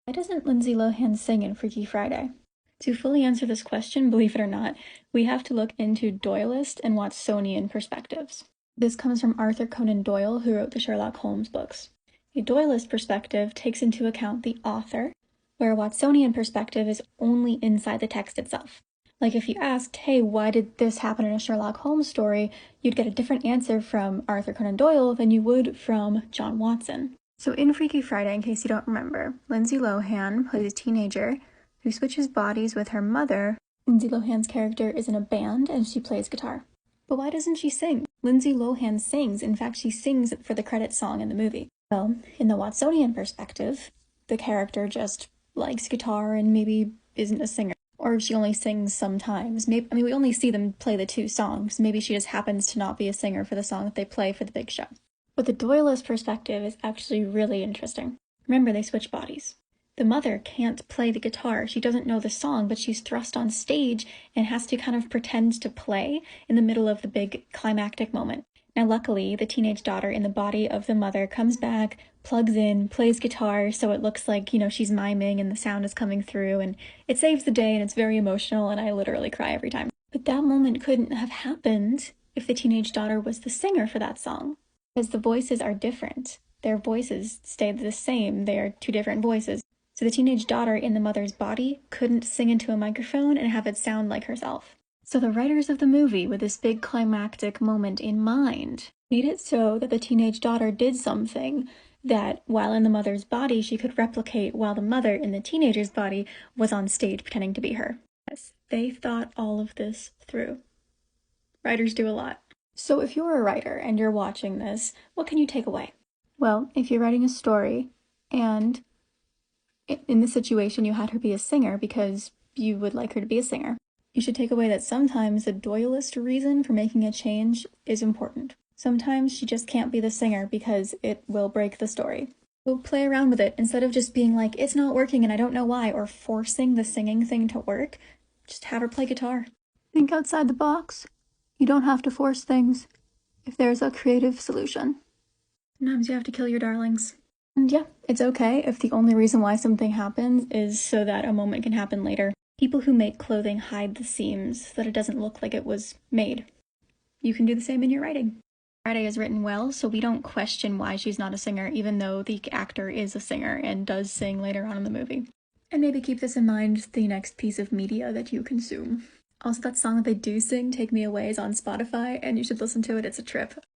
Why doesn't Lindsay Lohan sing in Freaky Friday? To fully answer this question, believe it or not, we have to look into Doyleist and Watsonian perspectives. This comes from Arthur Conan Doyle, who wrote the Sherlock Holmes books. A Doyleist perspective takes into account the author, where a Watsonian perspective is only inside the text itself. Like if you asked, hey, why did this happen in a Sherlock Holmes story, you'd get a different answer from Arthur Conan Doyle than you would from John Watson. So in Freaky Friday, in case you don't remember, Lindsay Lohan plays a teenager who switches bodies with her mother. Lindsay Lohan's character is in a band and she plays guitar. But why doesn't she sing? Lindsay Lohan sings. In fact, she sings for the credits song in the movie. Well, in the Watsonian perspective, the character just likes guitar and maybe isn't a singer. Or she only sings sometimes. We only see them play the two songs. Maybe she just happens to not be a singer for the song that they play for the big show. But the Doyleist perspective is actually really interesting. Remember, they switch bodies. The mother can't play the guitar. She doesn't know the song, but she's thrust on stage and has to kind of pretend to play in the middle of the big climactic moment. Now, luckily, the teenage daughter in the body of the mother comes back, plugs in, plays guitar, so it looks like, she's miming and the sound is coming through, and it saves the day, and it's very emotional, and I literally cry every time. But that moment couldn't have happened if the teenage daughter was the singer for that song, because the voices are different. Their voices stay the same. They are two different voices. So the teenage daughter in the mother's body couldn't sing into a microphone and have it sound like herself. So the writers of the movie, with this big climactic moment in mind, made it so that the teenage daughter did something that, while in the mother's body, she could replicate while the mother in the teenager's body was on stage pretending to be her. Yes, they thought all of this through. Writers do a lot. So if you're a writer and you're watching this, what can you take away? Well, if you're writing a story and in this situation you had her be a singer because you would like her to be a singer, you should take away that sometimes the Doyleist reason for making a change is important. Sometimes she just can't be the singer because it will break the story. So play around with it. Instead of just being like, it's not working and I don't know why, or forcing the singing thing to work, just have her play guitar. Think outside the box. You don't have to force things if there's a creative solution. Sometimes you have to kill your darlings. And yeah, it's okay if the only reason why something happens is so that a moment can happen later. People who make clothing hide the seams so that it doesn't look like it was made. You can do the same in your writing. Friday is written well, so we don't question why she's not a singer, even though the actor is a singer and does sing later on in the movie. And maybe keep this in mind the next piece of media that you consume. Also, that song that they do sing, Take Me Away, is on Spotify, and you should listen to it. It's a trip.